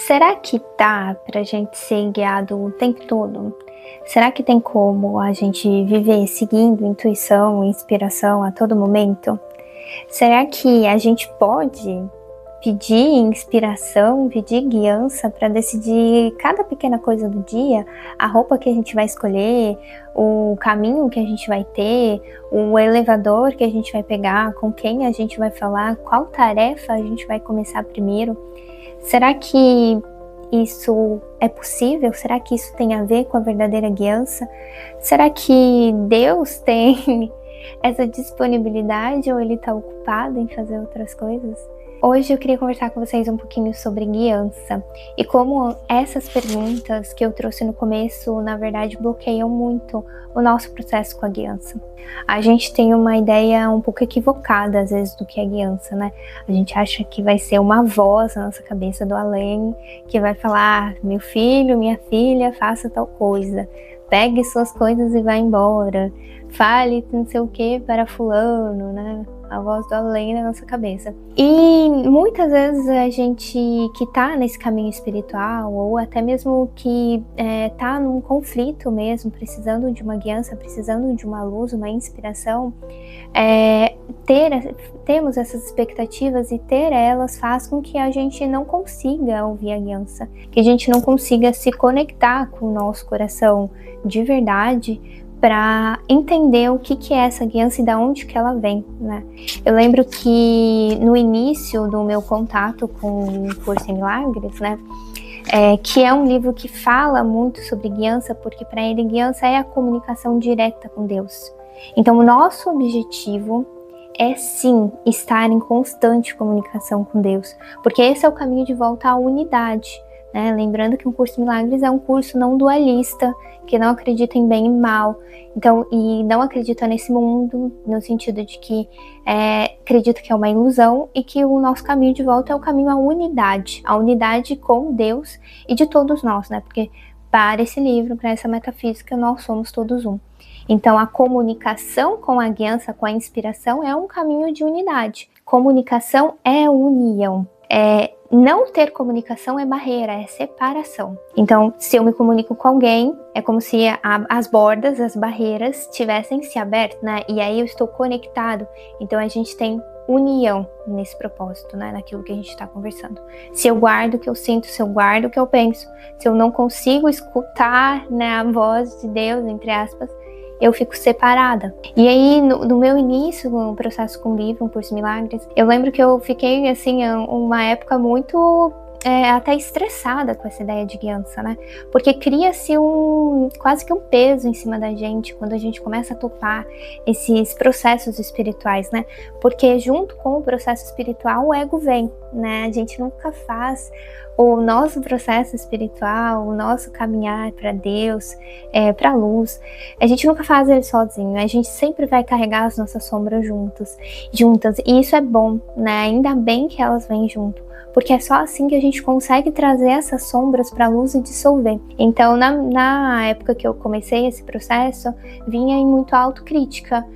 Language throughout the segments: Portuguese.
Será que dá pra gente ser guiado o tempo todo? Será que tem como a gente viver seguindo intuição e inspiração a todo momento? Será que a gente pode pedir inspiração, pedir guiança para decidir cada pequena coisa do dia, a roupa que a gente vai escolher, o caminho que a gente vai ter, o elevador que a gente vai pegar, com quem a gente vai falar, qual tarefa a gente vai começar primeiro? Será que isso é possível? Será que isso tem a ver com a verdadeira guiança? Será que Deus tem essa disponibilidade ou ele está ocupado em fazer outras coisas? Hoje eu queria conversar com vocês um pouquinho sobre guiança e como essas perguntas que eu trouxe no começo, na verdade, bloqueiam muito o nosso processo com a guiança. A gente tem uma ideia um pouco equivocada, às vezes, do que é guiança, né? A gente acha que vai ser uma voz na nossa cabeça do além, que vai falar, meu filho, minha filha, faça tal coisa, pegue suas coisas e vá embora, fale não sei o que para fulano, né? A voz do além na nossa cabeça. E muitas vezes a gente que tá nesse caminho espiritual, ou até mesmo que tá num conflito mesmo, precisando de uma guiança, precisando de uma luz, uma inspiração, temos essas expectativas e ter elas faz com que a gente não consiga ouvir a guiança, que a gente não consiga se conectar com o nosso coração de verdade, para entender o que é essa guiança e de onde que ela vem, né? Eu lembro que no início do meu contato com o Curso em Milagres, né, que é um livro que fala muito sobre guiança, porque para ele guiança é a comunicação direta com Deus. Então o nosso objetivo é sim estar em constante comunicação com Deus, porque esse é o caminho de volta à unidade. Lembrando que o Curso em Milagres é um curso não dualista, que não acredita em bem e mal, então, e não acredita nesse mundo, no sentido de que acredita que é uma ilusão e que o nosso caminho de volta é o caminho à unidade com Deus e de todos nós, né? Porque para esse livro, para essa metafísica, nós somos todos um. Então, a comunicação com a guiança, com a inspiração, é um caminho de unidade. Comunicação é união. Não ter comunicação é barreira, é separação. Então, se eu me comunico com alguém, é como se as bordas, as barreiras tivessem se aberto, né? E aí eu estou conectado. Então, a gente tem união nesse propósito, né? Naquilo que a gente está conversando. Se eu guardo o que eu sinto, se eu guardo o que eu penso, se eu não consigo escutar, né, a voz de Deus, entre aspas, eu fico separada. E aí, no meu início, no processo com o livro, um Curso em Milagres, eu lembro que eu fiquei, assim, uma época muito até estressada com essa ideia de guiança, né? Porque cria-se quase que um peso em cima da gente quando a gente começa a topar esses processos espirituais, né? Porque junto com o processo espiritual, o ego vem, né? A gente nunca faz o nosso processo espiritual, o nosso caminhar para Deus, para a luz, a gente nunca faz ele sozinho, a gente sempre vai carregar as nossas sombras juntas, e isso é bom, né? Ainda bem que elas vêm junto, porque é só assim que a gente consegue trazer essas sombras para a luz e dissolver. Então, na época que eu comecei esse processo, vinha em muito autocrítica,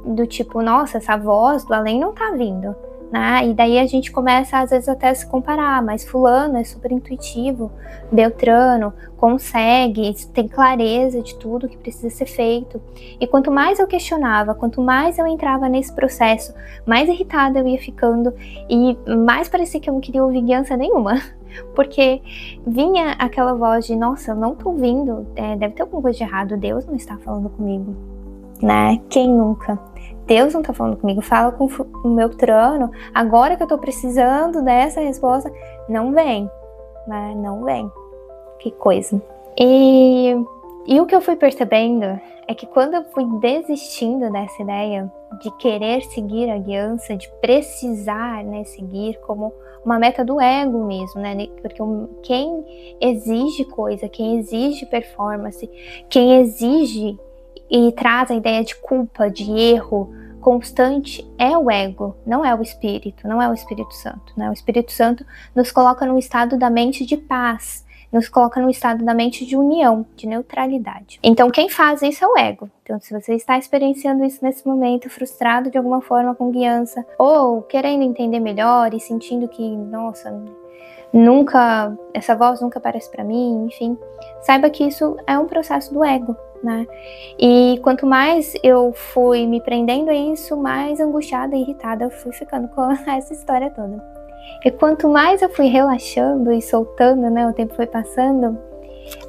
do tipo, nossa, essa voz do além não tá vindo, né? E daí a gente começa às vezes até a se comparar, mas fulano é super intuitivo, Beltrano consegue, tem clareza de tudo que precisa ser feito. E quanto mais eu questionava, quanto mais eu entrava nesse processo, mais irritada eu ia ficando e mais parecia que eu não queria ouvir guiança nenhuma. Porque vinha aquela voz de, nossa, eu não tô ouvindo, deve ter alguma coisa de errado, Deus não está falando comigo, né? Quem nunca? Deus não tá falando comigo, fala com o meu trono, agora que eu tô precisando dessa resposta, não vem, né? Não vem. Que coisa. E o que eu fui percebendo é que quando eu fui desistindo dessa ideia de querer seguir a guiança, de precisar, né, seguir como uma meta do ego mesmo, né? Porque quem exige coisa, quem exige performance, quem exige e traz a ideia de culpa, de erro constante é o ego, não é o Espírito, não é o Espírito Santo, né? O Espírito Santo nos coloca num estado da mente de paz, nos coloca num estado da mente de união, de neutralidade. Então quem faz isso é o ego. Então se você está experienciando isso nesse momento, frustrado de alguma forma com guiança, ou querendo entender melhor e sentindo que, nossa, essa voz nunca aparece para mim, enfim. Saiba que isso é um processo do ego, né? E quanto mais eu fui me prendendo a isso, mais angustiada e irritada eu fui ficando com essa história toda. E quanto mais eu fui relaxando e soltando, né, o tempo foi passando,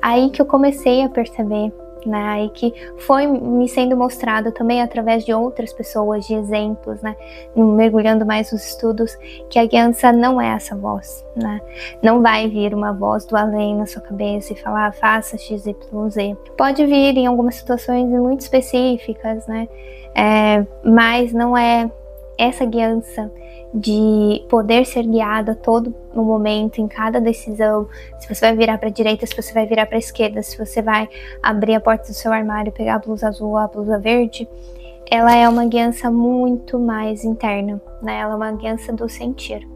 aí que eu comecei a perceber, né, aí que foi me sendo mostrado também através de outras pessoas, de exemplos, né, mergulhando mais nos estudos, que a guiança não é essa voz, né, não vai vir uma voz do além na sua cabeça e falar, faça X, Y, Z. Pode vir em algumas situações muito específicas, né, mas não é essa guiança de poder ser guiado a todo no momento, em cada decisão, se você vai virar para a direita, se você vai virar para a esquerda, se você vai abrir a porta do seu armário, pegar a blusa azul ou a blusa verde, ela é uma guiança muito mais interna, né? Ela é uma guiança do sentir,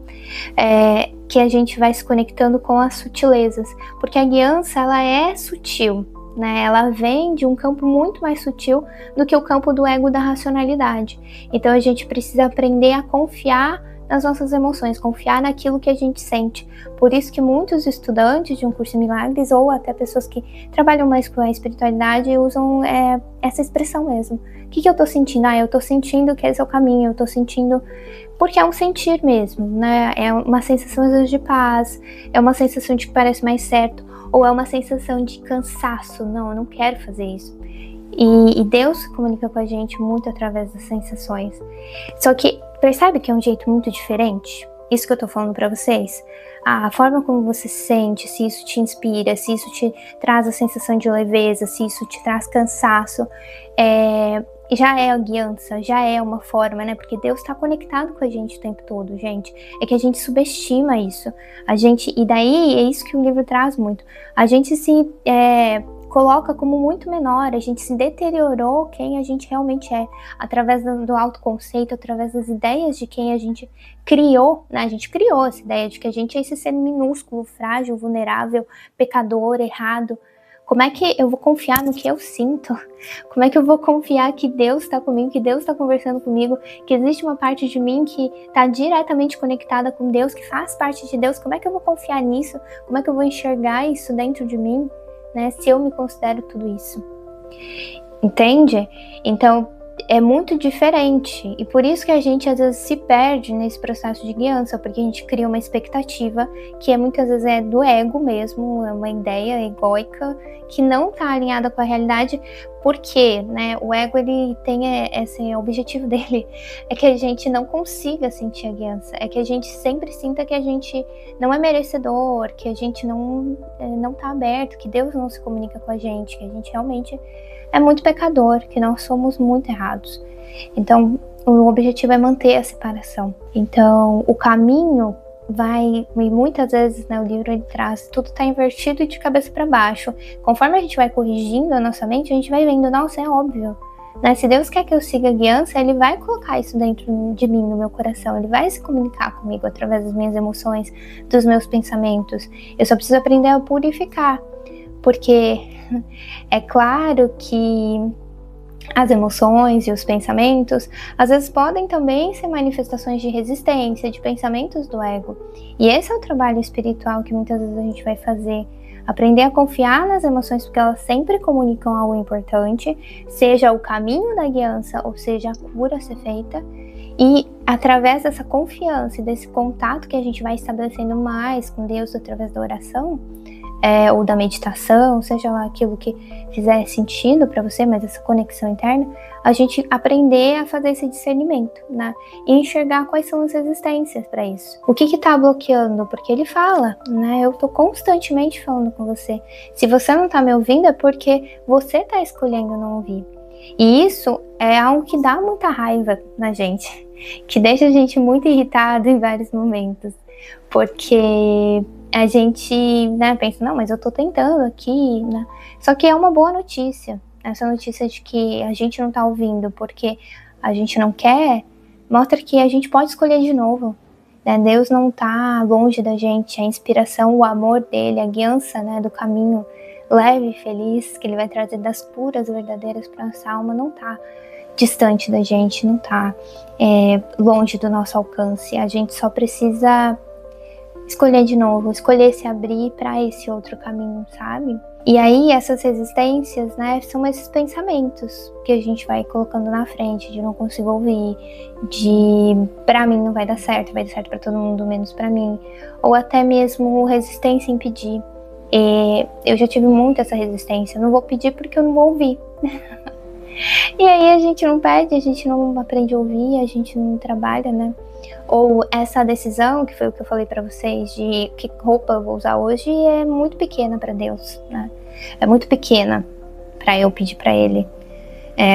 que a gente vai se conectando com as sutilezas, porque a guiança, ela é sutil, né? Ela vem de um campo muito mais sutil do que o campo do ego da racionalidade. Então a gente precisa aprender a confiar nas nossas emoções, confiar naquilo que a gente sente. Por isso que muitos estudantes de um curso de milagres, ou até pessoas que trabalham mais com a espiritualidade, usam essa expressão mesmo. O que eu tô sentindo? Eu tô sentindo que esse é o caminho, eu tô sentindo... Porque é um sentir mesmo, né? É uma sensação às vezes de paz, é uma sensação de que parece mais certo, ou é uma sensação de cansaço, não, eu não quero fazer isso. E Deus se comunica com a gente muito através das sensações. Só que percebe que é um jeito muito diferente? Isso que eu tô falando pra vocês? A forma como você se sente, se isso te inspira, se isso te traz a sensação de leveza, se isso te traz cansaço, já é a guiança, já é uma forma, né? Porque Deus está conectado com a gente o tempo todo, gente. É que a gente subestima isso. E daí é isso que o livro traz muito. A gente se coloca como muito menor, a gente se deteriorou quem a gente realmente é, através do autoconceito, através das ideias de quem a gente criou, né? A gente criou essa ideia de que a gente é esse ser minúsculo, frágil, vulnerável, pecador, errado. Como é que eu vou confiar no que eu sinto? Como é que eu vou confiar que Deus está comigo, que Deus está conversando comigo, que existe uma parte de mim que está diretamente conectada com Deus, que faz parte de Deus? Como é que eu vou confiar nisso? Como é que eu vou enxergar isso dentro de mim, né, se eu me considero tudo isso? Entende? Então, é muito diferente, e por isso que a gente às vezes se perde nesse processo de guiança, porque a gente cria uma expectativa que muitas vezes é do ego mesmo, é uma ideia egóica que não está alinhada com a realidade, porque, né, o ego, ele tem esse objetivo dele, é que a gente não consiga sentir a guiança, é que a gente sempre sinta que a gente não é merecedor, que a gente não está aberto, que Deus não se comunica com a gente, que a gente realmente é muito pecador, que nós somos muito errados. Então, o objetivo é manter a separação. Então, o caminho vai, e muitas vezes, né, o livro ele traz, tudo está invertido e de cabeça para baixo. Conforme a gente vai corrigindo a nossa mente, a gente vai vendo, nossa, é óbvio, né? Se Deus quer que eu siga a guiança, Ele vai colocar isso dentro de mim, no meu coração. Ele vai se comunicar comigo através das minhas emoções, dos meus pensamentos. Eu só preciso aprender a purificar. Porque é claro que as emoções e os pensamentos, às vezes podem também ser manifestações de resistência, de pensamentos do ego. E esse é o trabalho espiritual que muitas vezes a gente vai fazer. Aprender a confiar nas emoções, porque elas sempre comunicam algo importante, seja o caminho da guiança, ou seja a cura a ser feita. E através dessa confiança e desse contato que a gente vai estabelecendo mais com Deus através da oração, ou da meditação, seja lá aquilo que fizer sentido para você, mas essa conexão interna, a gente aprender a fazer esse discernimento, né? E enxergar quais são as resistências para isso. O que está bloqueando? Porque ele fala, né? Eu tô constantemente falando com você. Se você não tá me ouvindo, é porque você tá escolhendo não ouvir. E isso é algo que dá muita raiva na gente, que deixa a gente muito irritado em vários momentos, porque a gente, né, pensa, não, mas eu tô tentando aqui, né? Só que é uma boa notícia. Essa notícia de que a gente não tá ouvindo porque a gente não quer, mostra que a gente pode escolher de novo, né? Deus não tá longe da gente, a inspiração, o amor dele, a guiança, né, do caminho leve e feliz que ele vai trazer das puras verdadeiras para nossa alma não tá distante da gente, não tá longe do nosso alcance. A gente só precisa escolher de novo, escolher se abrir para esse outro caminho, sabe? E aí essas resistências, né, são esses pensamentos que a gente vai colocando na frente, de não consigo ouvir, de pra mim não vai dar certo pra todo mundo, menos pra mim, ou até mesmo resistência em pedir. E eu já tive muito essa resistência, não vou pedir porque eu não vou ouvir. E aí a gente não pede, a gente não aprende a ouvir, a gente não trabalha, né? Ou essa decisão, que foi o que eu falei pra vocês, de que roupa eu vou usar hoje, é muito pequena pra Deus, né? É muito pequena pra eu pedir pra Ele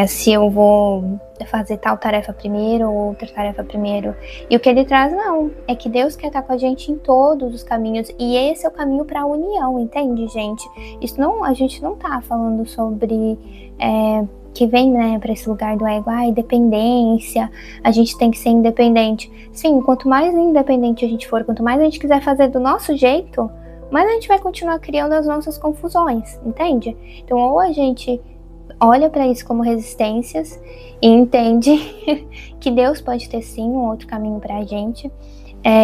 se eu vou fazer tal tarefa primeiro ou outra tarefa primeiro. E o que Ele traz, não, é que Deus quer estar com a gente em todos os caminhos, e esse é o caminho pra união, entende, gente? Isso não, a gente não tá falando sobre... que vem, né, para esse lugar do ego, dependência, a gente tem que ser independente. Sim, quanto mais independente a gente for, quanto mais a gente quiser fazer do nosso jeito, mais a gente vai continuar criando as nossas confusões, entende? Então, ou a gente olha para isso como resistências e entende que Deus pode ter sim um outro caminho pra gente,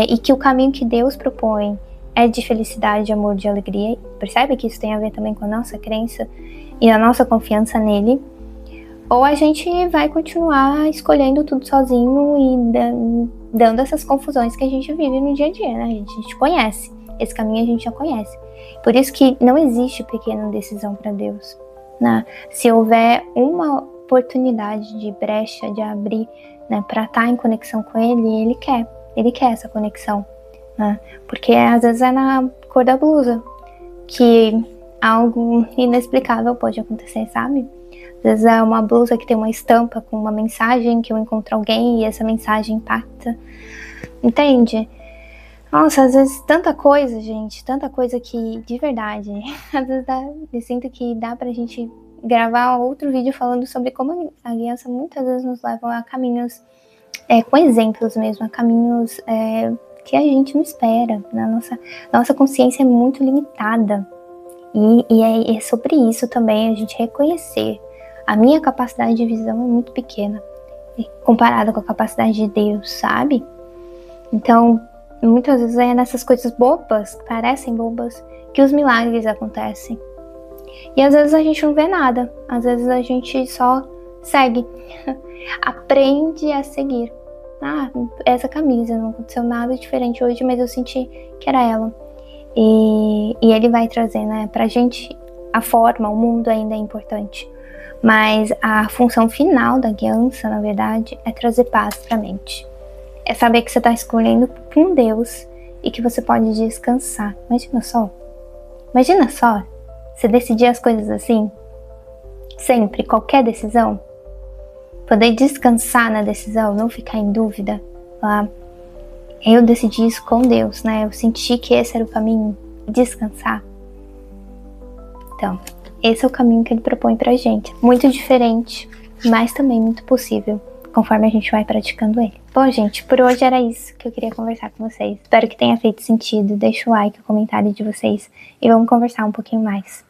e que o caminho que Deus propõe é de felicidade, de amor, de alegria. Percebe que isso tem a ver também com a nossa crença e a nossa confiança nele. Ou a gente vai continuar escolhendo tudo sozinho e dando essas confusões que a gente vive no dia a dia, né? A gente conhece. Esse caminho a gente já conhece. Por isso que não existe pequena decisão para Deus, né? Se houver uma oportunidade de brecha, de abrir, né, para estar em conexão com Ele, Ele quer essa conexão, né? Porque às vezes é na cor da blusa que algo inexplicável pode acontecer, sabe? Às vezes é uma blusa que tem uma estampa com uma mensagem que eu encontro alguém e essa mensagem impacta. Entende? Nossa, às vezes tanta coisa, gente, tanta coisa que, de verdade, às vezes eu sinto que dá pra gente gravar outro vídeo falando sobre como a aliança muitas vezes nos leva a caminhos, com exemplos mesmo, a caminhos que a gente não espera. Né? Nossa consciência é muito limitada. E é sobre isso também a gente reconhecer. A minha capacidade de visão é muito pequena, comparada com a capacidade de Deus, sabe? Então, muitas vezes é nessas coisas bobas, que parecem bobas, que os milagres acontecem. E às vezes a gente não vê nada, às vezes a gente só segue, aprende a seguir. Essa camisa, não aconteceu nada diferente hoje, mas eu senti que era ela. E ele vai trazer, né, pra gente a forma, o mundo ainda é importante. Mas a função final da guiança, na verdade, é trazer paz pra mente. É saber que você está escolhendo com Deus e que você pode descansar. Imagina só, você decidir as coisas assim, sempre, qualquer decisão, poder descansar na decisão, não ficar em dúvida. Eu decidi isso com Deus, né? Eu senti que esse era o caminho, descansar. Então, esse é o caminho que Ele propõe pra gente. Muito diferente, mas também muito possível, conforme a gente vai praticando ele. Bom, gente, por hoje era isso que eu queria conversar com vocês. Espero que tenha feito sentido. Deixa o like, o comentário de vocês e vamos conversar um pouquinho mais.